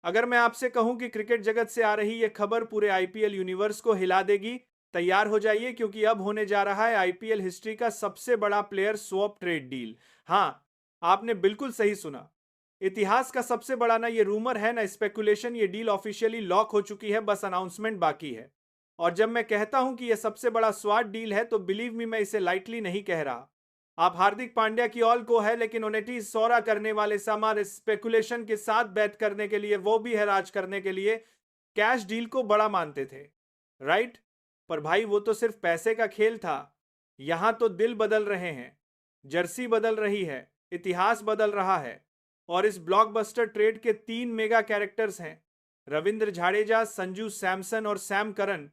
अगर मैं आपसे कहूं कि क्रिकेट जगत से आ रही यह खबर पूरे आईपीएल यूनिवर्स को हिला देगी, तैयार हो जाइए क्योंकि अब होने जा रहा है आईपीएल हिस्ट्री का सबसे बड़ा प्लेयर स्वैप ट्रेड डील। हाँ, आपने बिल्कुल सही सुना। इतिहास का सबसे बड़ा ना ये रूमर है ना स्पेकुलेशन, ये डील ऑफिशियली लॉक हो चुकी है, बस अनाउंसमेंट बाकी है। और जब मैं कहता हूं कि यह सबसे बड़ा स्वाट डील है तो बिलीव मी, मैं इसे लाइटली नहीं कह रहा। आप हार्दिक पांड्या की ऑल को है, लेकिन ओनेटी सौरा करने वाले समार स्पेकुलेशन के साथ बैट करने के लिए, वो भी है राज करने के लिए, कैश डील को बड़ा मानते थे। राइट? पर भाई वो तो सिर्फ पैसे का खेल था। यहां तो दिल बदल रहे हैं, जर्सी बदल रही है, इतिहास बदल रहा है। और इस ब्लॉकबस्टर ट्रेड के 3 मेगा कैरेक्टर्स हैं, रविंद्र जाडेजा, संजू सैमसन और सैम करन।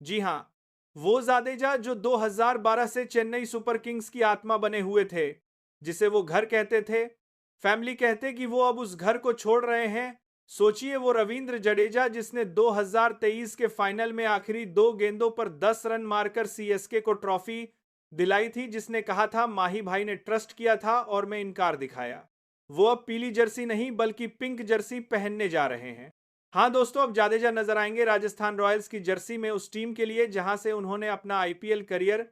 जी हां, वो जाडेजा जो 2012 से चेन्नई सुपर किंग्स की आत्मा बने हुए थे, जिसे वो घर कहते थे, फैमिली कहते कि वो अब उस घर को छोड़ रहे हैं। सोचिए वो रविंद्र जडेजा जिसने 2023 के फाइनल में आखिरी 2 गेंदों पर 10 रन मारकर सीएसके को ट्रॉफी दिलाई थी, जिसने कहा था माही भाई ने ट्रस्ट किया था और मैं इनकार दिखाया। वो अब पीली जर्सी नहीं बल्कि पिंक जर्सी पहनने जा रहे हैं। हाँ दोस्तों, अब जाडेजा नजर आएंगे राजस्थान रॉयल्स की जर्सी में, उस टीम के लिए जहां से उन्होंने अपना आईपीएल करियर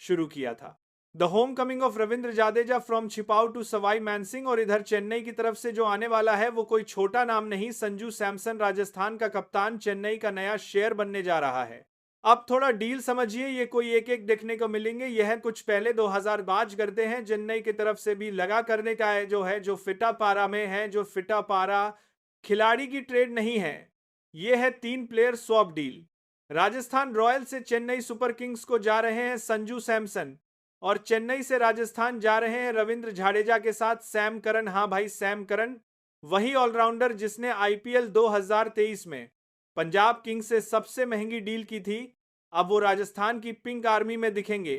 शुरू किया था। The homecoming of Ravindra Jadeja from Chhipau to Sawai Mansingh. और इधर चेन्नई की तरफ से जो आने वाला है वो कोई छोटा नाम नहीं, संजू सैमसन, राजस्थान का कप्तान, चेन्नई का नया शेयर बनने जा रहा है। अब थोड़ा डील समझिए, ये कोई एक एक देखने को मिलेंगे। यह कुछ पहले 2000 बाज करते हैं, चेन्नई की तरफ से भी लगा करने का है, जो फिटा पारा में है, जो फिटा पारा खिलाड़ी की ट्रेड नहीं है। यह है 3 player swap deal. Rajasthan Royals से चेन्नई सुपर किंग्स को जा रहे हैं संजू सैमसन, और चेन्नई से राजस्थान जा रहे हैं रविंद्र जाडेजा के साथ सैम करन। हाँ भाई, सैम करन, वही ऑलराउंडर जिसने आईपीएल 2023 में पंजाब किंग्स से सबसे महंगी डील की थी। अब वो राजस्थान की पिंक आर्मी में दिखेंगे।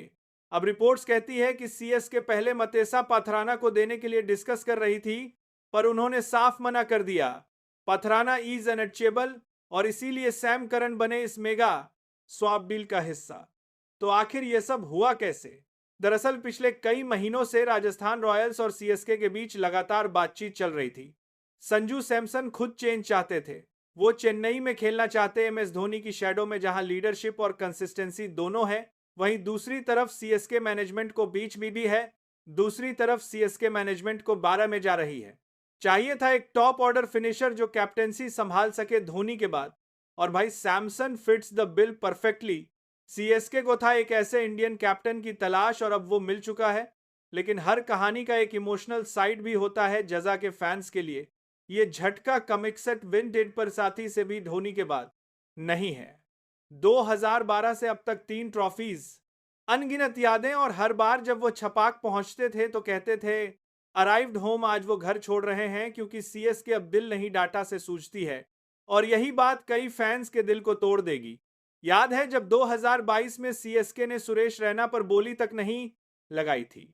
अब रिपोर्ट्स कहती है कि सीएसके पहले मतेसा पाथराना को देने के लिए डिस्कस कर रही थी, पर उन्होंने साफ मना कर दिया। पाथराना इज अनटचेबल, और इसीलिए सैम करन बने इस मेगा स्वैप डील का हिस्सा। तो आखिर यह सब हुआ कैसे? दरअसल पिछले कई महीनों से राजस्थान रॉयल्स और सीएसके के बीच लगातार बातचीत चल रही थी। संजू सैमसन खुद चेंज चाहते थे, वो चेन्नई में खेलना चाहते एमएस धोनी की शैडो में, जहां लीडरशिप और कंसिस्टेंसी दोनों है। वहीं दूसरी तरफ सीएसके मैनेजमेंट को बीच में भी है, दूसरी तरफ सीएसके मैनेजमेंट को 12 में जा रही है। चाहिए था एक टॉप ऑर्डर फिनिशर जो कैप्टेंसी संभाल सके धोनी के बाद, और भाई Samson fits the bill perfectly. CSK को था एक ऐसे इंडियन कैप्टन की तलाश, और अब वो मिल चुका है। लेकिन हर कहानी का एक इमोशनल साइड भी होता है जजा के फैंस के लिए। ये झटका कमिक्सेट विंटेज पर साथी से भी धोनी के बाद नहीं है। 2012 से अब तक 3 ट्रॉफीज, अनगिनत यादें, और हर बार जब वो छपाक पहुंचते थे तो कहते थे अराइव्ड होम। आज वो घर छोड़ रहे हैं क्योंकि सीएसके अब दिल नहीं डाटा से सूझती है, और यही बात कई फैंस के दिल को तोड़ देगी। याद है जब 2022 में सीएसके ने सुरेश रैना पर बोली तक नहीं लगाई थी।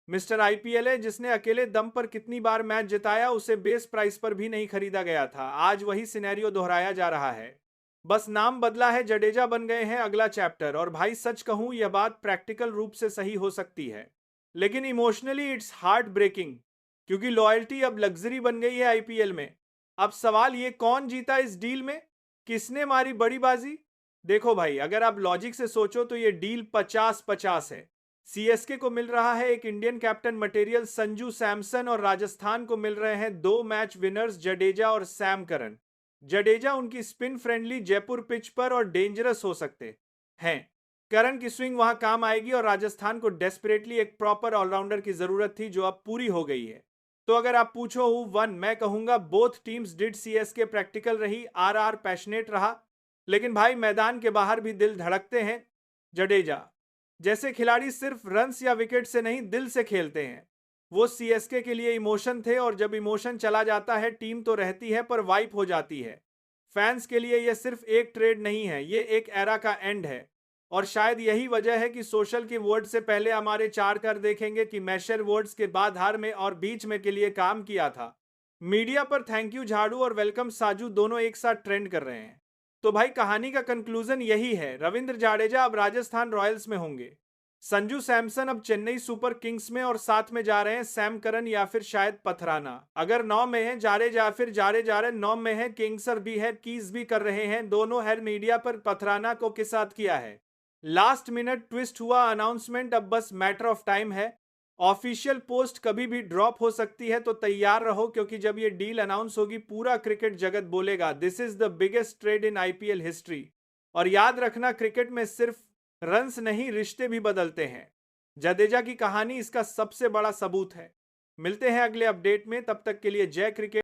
मिस्टर आईपीएल है जिसने अकेले दम पर कितनी बार मैच जिताया, उसे बेस प्राइस पर भी नहीं खरीदा गया था। आज वही सिनेरियो दोहराया जा रहा है, बस नाम बदला है, जडेजा बन गए हैं अगला चैप्टर। और भाई सच कहूं, यह बात प्रैक्टिकल रूप से सही हो सकती है, लेकिन इमोशनली इट्स हार्ट ब्रेकिंग, क्योंकि लॉयल्टी अब लग्जरी बन गई है आईपीएल में। अब सवाल ये, कौन जीता इस डील में, किसने मारी बड़ी बाजी? देखो भाई, अगर आप लॉजिक से सोचो तो ये डील 50-50 है। सीएसके को मिल रहा है एक Indian captain material Sanju Samson, और राजस्थान को मिल रहे हैं 2 मैच विनर्स जडेजा और सैम करन। जडेजा उनकी स्पिन फ्रेंडली जयपुर पिच पर और डेंजरस हो सकते हैं, करन की स्विंग वहां काम आएगी, और राजस्थान को डेस्परेटली एक प्रॉपर ऑलराउंडर की जरूरत थी जो अब पूरी हो गई है। तो अगर आप पूछो हु वन, मैं कहूंगा both teams did. CSK practical रही, आरआर पैशनेट रहा, लेकिन भाई मैदान के बाहर भी दिल धड़कते हैं। जडेजा जैसे खिलाड़ी सिर्फ रन्स या विकेट से नहीं, दिल से खेलते हैं। वो सीएसके के लिए इमोशन थे, और जब इमोशन चला जाता है टीम तो रहती है पर वाइप हो जाती है। फैंस के लिए यह सिर्फ एक ट्रेड नहीं है, ये एक एरा का एंड है। और शायद यही वजह है कि सोशल की वर्ड से पहले हमारे 4 देखेंगे कि मैशर वर्ड्स के बाद हार में और बीच में के लिए काम किया था। मीडिया पर थैंक यू झाड़ू और वेलकम साजू दोनों एक साथ ट्रेंड कर रहे हैं। तो भाई कहानी का कंक्लूजन यही है, रविंद्र जाडेजा अब राजस्थान रॉयल्स में होंगे, संजू सैमसन अब चेन्नई सुपर किंग्स में और साथ में जा रहे हैं सैम करन या फिर शायद पथराना। अगर 9 में है जाडेजा, फिर जाडेजा 9 में है किंग्सर भी है, कीज भी कर रहे हैं, दोनों है मीडिया पर पथराना को के साथ किया है। लास्ट मिनट ट्विस्ट हुआ अनाउंसमेंट, अब बस मैटर ऑफ टाइम है। ऑफिशियल पोस्ट कभी भी ड्रॉप हो सकती है, तो तैयार रहो, क्योंकि जब ये डील अनाउंस होगी पूरा क्रिकेट जगत बोलेगा this is the biggest trade in IPL history. और याद रखना, क्रिकेट में सिर्फ रन्स नहीं, रिश्ते भी बदलते हैं। जडेजा की कहानी इसका सबसे बड़ा सबूत है। मिलते हैं अगले अपडेट में, तब तक के लिए जय क्रिकेट।